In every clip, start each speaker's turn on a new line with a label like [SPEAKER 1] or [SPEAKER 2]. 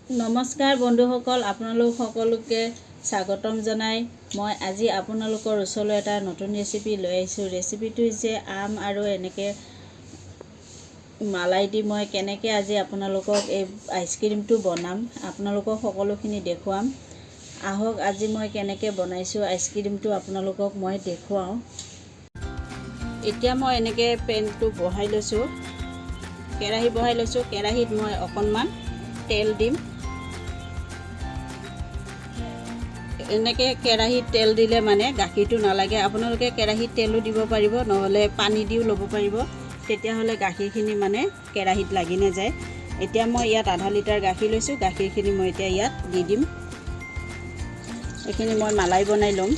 [SPEAKER 1] নমস্কাৰ বন্ধুসকল, আপোনালোক সকলোকে স্বাগতম জনাই মই আজি আপোনালোকৰ ওচৰলৈ এটা নতুন ৰেচিপি লৈ আহিছোঁ। ৰেচিপিটো হৈছে আম আৰু এনেকৈ মালাই দি মই কেনেকৈ আজি আপোনালোকক এই আইচক্ৰীমটো বনাম আপোনালোকক সকলোখিনি দেখুৱাম। আহক আজি মই কেনেকৈ বনাইছোঁ আইচক্ৰীমটো আপোনালোকক মই দেখুৱাওঁ। এতিয়া মই এনেকৈ পেনটো বহাই লৈছোঁ, কেৰাহী বহাই লৈছোঁ। কেৰাহীত মই অকণমান তেল দিম। এনেকৈ কেৰাহীত তেল দিলে মানে গাখীৰটো নালাগে। আপোনালোকে কেৰাহীত তেলো দিব পাৰিব, নহ'লে পানী দিও ল'ব পাৰিব, তেতিয়াহ'লে গাখীৰখিনি মানে কেৰাহীত লাগি নাযায়। এতিয়া মই ইয়াত আধা লিটাৰ গাখীৰ লৈছোঁ। গাখীৰখিনি মই এতিয়া ইয়াত দি দিম। এইখিনি মই মালাই বনাই ল'ম।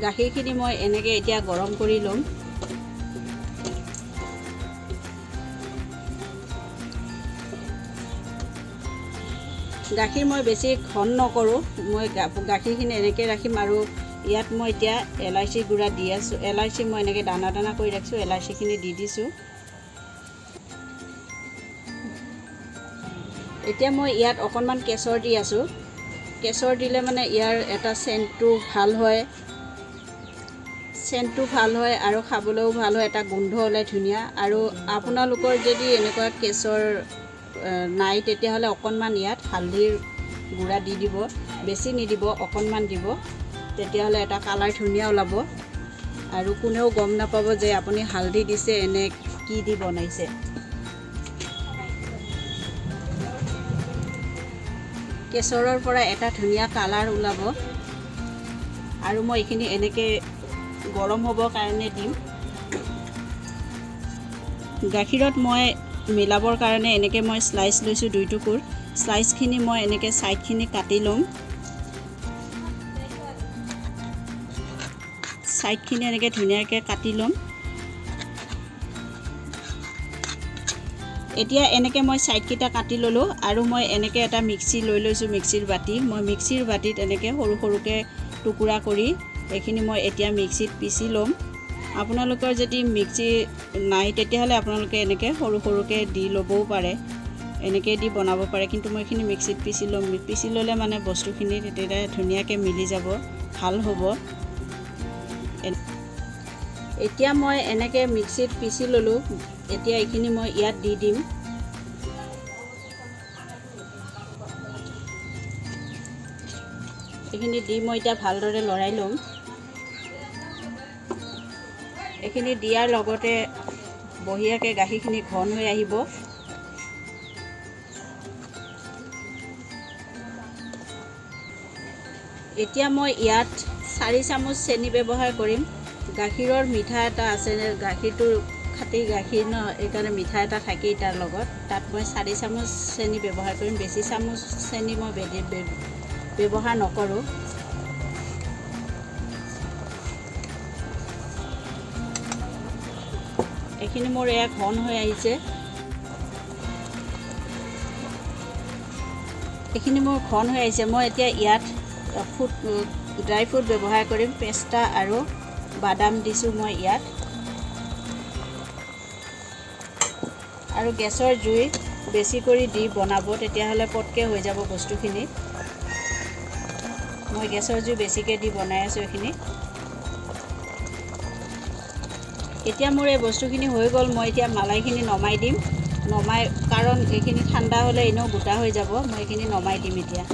[SPEAKER 1] গাখীৰখিনি মই এনেকৈ এতিয়া গৰম কৰি ল'ম। গাখীৰ মই বেছি ঘন নকৰোঁ, মই গাখীৰখিনি এনেকৈ ৰাখিম। আৰু ইয়াত মই এতিয়া এলাইচি গুড়া দি আছোঁ। এলাইচি মই এনেকৈ দানা দানা কৰি ৰাখিছোঁ, এলাইচিখিনি দি দিছোঁ। এতিয়া মই ইয়াত অকণমান কেশৰ দি আছোঁ। কেশৰ দিলে মানে ইয়াৰ এটা চেণ্টটো ভাল হয়, আৰু খাবলৈও ভাল হয়, এটা গোন্ধ ওলাই ধুনীয়া। আৰু আপোনালোকৰ যদি এনেকুৱা কেশৰ নাই তেতিয়াহ'লে অকণমান ইয়াত হালধিৰ গুড়া দি দিব, বেছি নিদিব, অকণমান দিব, তেতিয়াহ'লে এটা কালাৰ ধুনীয়া ওলাব আৰু কোনেও গম নাপাব যে আপুনি হালধি দিছে এনে কি দি বনাইছে। কেশৰৰ পৰা এটা ধুনীয়া কালাৰ ওলাব। আৰু মই এইখিনি এনেকৈ গৰম হ'বৰ কাৰণে দিম। গাখীৰত মই মিলাবৰ কাৰণে এনেকৈ মই স্লাইচ লৈছোঁ 2 টুকুৰ। স্লাইচখিনি মই এনেকৈ ছাইডখিনি কাটি ল'ম। ছাইডখিনি এনেকৈ ধুনীয়াকৈ কাটি ল'ম। এতিয়া এনেকৈ মই ছাইডকেইটা কাটি ল'লোঁ। আৰু মই এনেকৈ এটা মিক্সি লৈ লৈছোঁ, মিক্সিৰ বাতি। মই মিক্সিৰ বাতিত এনেকৈ সৰু সৰুকৈ টুকুৰা কৰি এইখিনি মই এতিয়া মিক্সিত পিচি ল'ম। আপোনালোকৰ যদি মিক্সি নাই তেতিয়াহ'লে আপোনালোকে এনেকৈ সৰু সৰুকৈ দি ল'বও পাৰে, এনেকৈ দি বনাব পাৰে। কিন্তু মই এইখিনি মিক্সিত পিচি ল'ম। পিচি ল'লে মানে বস্তুখিনি তেতিয়া ধুনীয়াকৈ মিলি যাব, ভাল হ'ব। এতিয়া মই এনেকৈ মিক্সিত পিচি ল'লোঁ। এতিয়া এইখিনি মই ইয়াত দি দিম। এইখিনি দি মই এতিয়া ভালদৰে লৰাই ল'ম। এইখিনি দিয়াৰ লগতে বঢ়িয়াকৈ গাখীৰখিনি ঘন হৈ আহিব। এতিয়া মই ইয়াত 4 চামুচ চেনি ব্যৱহাৰ কৰিম। গাখীৰৰ মিঠা এটা আছে, গাখীৰটো খাটি গাখীৰ ন, এইকাৰণে মিঠা এটা থাকেই তাৰ লগত। তাত মই 4 চামুচ চেনি ব্যৱহাৰ কৰিম। বেছি চামুচ চেনি মই ব্যৱহাৰ নকৰোঁ। এইখিনি মোৰ এয়া ঘন হৈ আহিছে। মই এতিয়া ইয়াত ড্ৰাই ফ্ৰুট ব্যৱহাৰ কৰিম। পেষ্টা আৰু বাদাম দিছোঁ মই ইয়াত। আৰু গেছৰ জুই বেছি কৰি দি বনাব, তেতিয়াহ'লে পটকৈ হৈ যাব বস্তুখিনি। মই গেছৰ জুই বেছিকৈ দি বনাই আছোঁ এইখিনি। এতিয়া মোৰ এই বস্তুখিনি হৈ গ'ল। মই এতিয়া মালাইখিনি নমাই দিম। কাৰণ এইখিনি ঠাণ্ডা হ'লে এনেও গোটা হৈ যাব। মই এইখিনি নমাই দিম এতিয়া।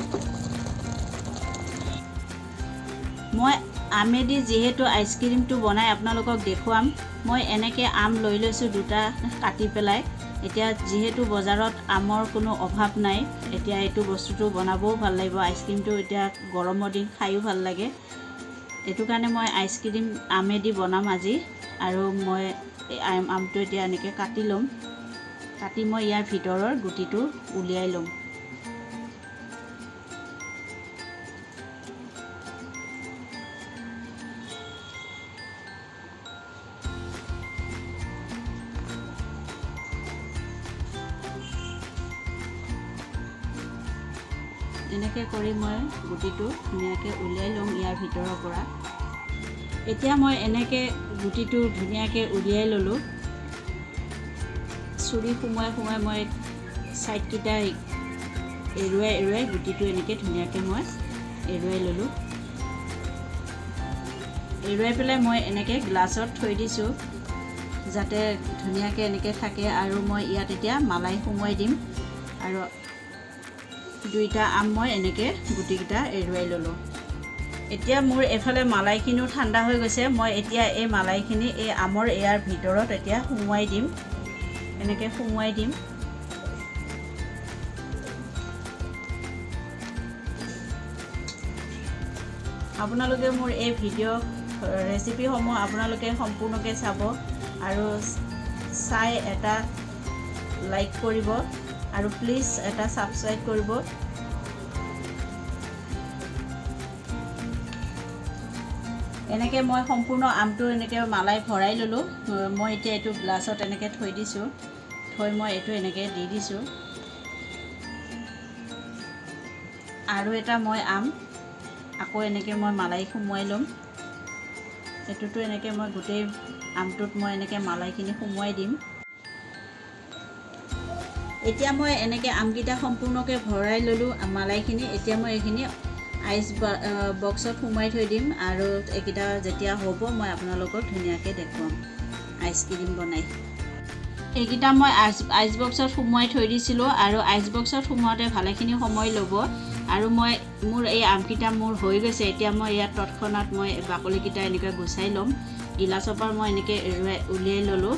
[SPEAKER 1] মই আমেদি যিহেতু আইচক্ৰীমটো বনাই আপোনালোকক দেখুৱাম, মই এনেকৈ আম লৈ লৈছোঁ 2টা কাটি পেলাই। এতিয়া যিহেতু বজাৰত আমৰ কোনো অভাৱ নাই, এতিয়া এইটো বস্তুটো বনাবও ভাল লাগিব। আইচক্ৰীমটো এতিয়া গৰমৰ দিন, খায়ো ভাল লাগে। এইটো কাৰণে মই আইচক্ৰীম আমেদি বনাম আজি। আৰু মই এই আমটো এতিয়া এনেকৈ কাটি ল'ম। কাটি মই ইয়াৰ ভিতৰৰ গুটিটো উলিয়াই ল'ম। এনেকৈ কৰি মই গুটিটো ধুনীয়াকৈ উলিয়াই ল'ম ইয়াৰ ভিতৰৰ পৰা। এতিয়া মই এনেকৈ গুটিটো ধুনীয়াকৈ উলিয়াই ল'লোঁ। চুৰি সোমোৱাই মই ছাইডকেইটা এৰুৱাই গুটিটো এনেকৈ ধুনীয়াকৈ মই এৰুৱাই ল'লোঁ। এৰুৱাই পেলাই মই এনেকৈ গ্লাছত থৈ দিছোঁ যাতে ধুনীয়াকৈ এনেকৈ থাকে। আৰু মই ইয়াত এতিয়া মালাই সোমোৱাই দিম। আৰু দুইটা আম মই এনেকৈ গুটিকেইটা এৰুৱাই ল'লোঁ। এতিয়া মোৰ এফালে মালাইখিনিও ঠাণ্ডা হৈ গৈছে। মই এতিয়া এই মালাইখিনি এই আমৰ ইয়াৰ ভিতৰত এতিয়া সুমুৱাই দিম। এনেকৈ সুমুৱাই দিম। আপোনালোকে মোৰ এই ভিডিঅ' ৰেচিপিসমূহ আপোনালোকে সম্পূৰ্ণকৈ চাব আৰু চাই এটা লাইক কৰিব আৰু প্লিজ এটা ছাবস্ক্ৰাইব কৰিব। এনেকৈ মই সম্পূৰ্ণ আমটো এনেকৈ মালাই ভৰাই ল'লোঁ। মই এতিয়া এইটো গ্লাছত এনেকৈ থৈ দিছোঁ। থৈ মই এইটো এনেকৈ দি দিছোঁ। আৰু এটা মই আম আকৌ এনেকৈ মই মালাই সোমোৱাই ল'ম। এইটোতো এনেকৈ মই গোটেই আমটোত মই এনেকৈ মালাইখিনি সোমোৱাই দিম। এতিয়া মই এনেকৈ আমকেইটা সম্পূৰ্ণকৈ ভৰাই ল'লোঁ মালাইখিনি। এতিয়া মই এইখিনি আইচ বক্সত সোমাই থৈ দিম আৰু এইকেইটা যেতিয়া হ'ব মই আপোনালোকক ধুনীয়াকৈ দেখুৱাম আইচক্ৰীম বনাই। এইকেইটা মই আইচ বক্সত সোমোৱাই থৈ দিছিলোঁ আৰু আইচ বক্সত সোমোৱাওঁতে ভালেখিনি সময় ল'ব। আৰু মোৰ এই আমকেইটা মোৰ হৈ গৈছে। এতিয়া মই ইয়াত তৎক্ষণাত মই বাকলিকেইটা এনেকৈ গুচাই ল'ম। গিলাচৰ পৰা মই এনেকৈ উলিয়াই ল'লোঁ।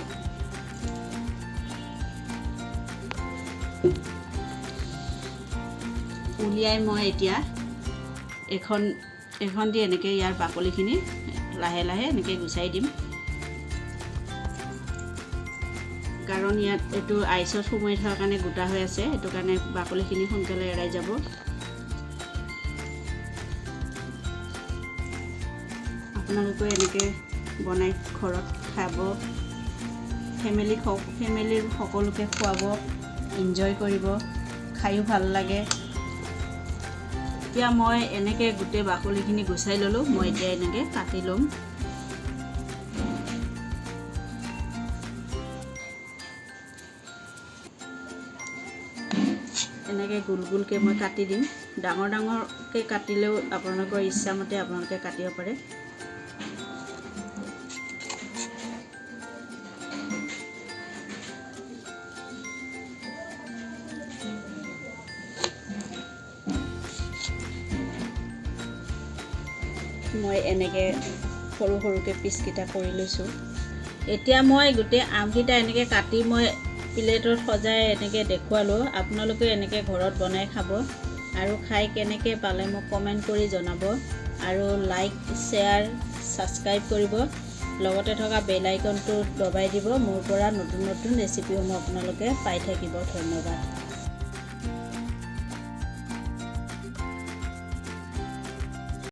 [SPEAKER 1] উলিয়াই মই এতিয়া এখন দি এনেকৈ ইয়াৰ বাকলিখিনি লাহে লাহে এনেকৈ গুচাই দিম। কাৰণ ইয়াত এইটো আইচত সোমাই থকাৰ কাৰণে গোটা হৈ আছে, সেইটো কাৰণে বাকলিখিনি সোনকালে এৰাই যাব। আপোনালোকে এনেকৈ বনাই ঘৰত খাব, ফেমিলিৰ সকলোকে খুৱাব, এনজয় কৰিব, খায়ো ভাল লাগে। এতিয়া মই এনেকৈ গোটেই বাকলিখিনি গুচাই ল'লোঁ। মই এতিয়া এনেকৈ কাটি ল'ম। এনেকৈ গোল গোলকৈ মই কাটি দিম। ডাঙৰকৈ কাটিলেও আপোনালোকৰ ইচ্ছামতে আপোনালোকে কাটিব পাৰে। মই এনেকৈ সৰু সৰুকৈ পিচকেইটা কৰি লৈছোঁ। এতিয়া মই গোটেই আমকেইটা এনেকৈ কাটি মই প্লেটত সজাই এনেকৈ দেখুৱালোঁ। আপোনালোকে এনেকৈ ঘৰত বনাই খাব আৰু খাই কেনেকৈ পালে মোক কমেণ্ট কৰি জনাব আৰু লাইক, শ্বেয়াৰ, ছাবস্ক্ৰাইব কৰিব। লগতে থকা বেল আইকনটো দবাই দিব। মোৰ পৰা নতুন নতুন ৰেচিপিসমূহ আপোনালোকে পাই থাকিব। ধন্যবাদ।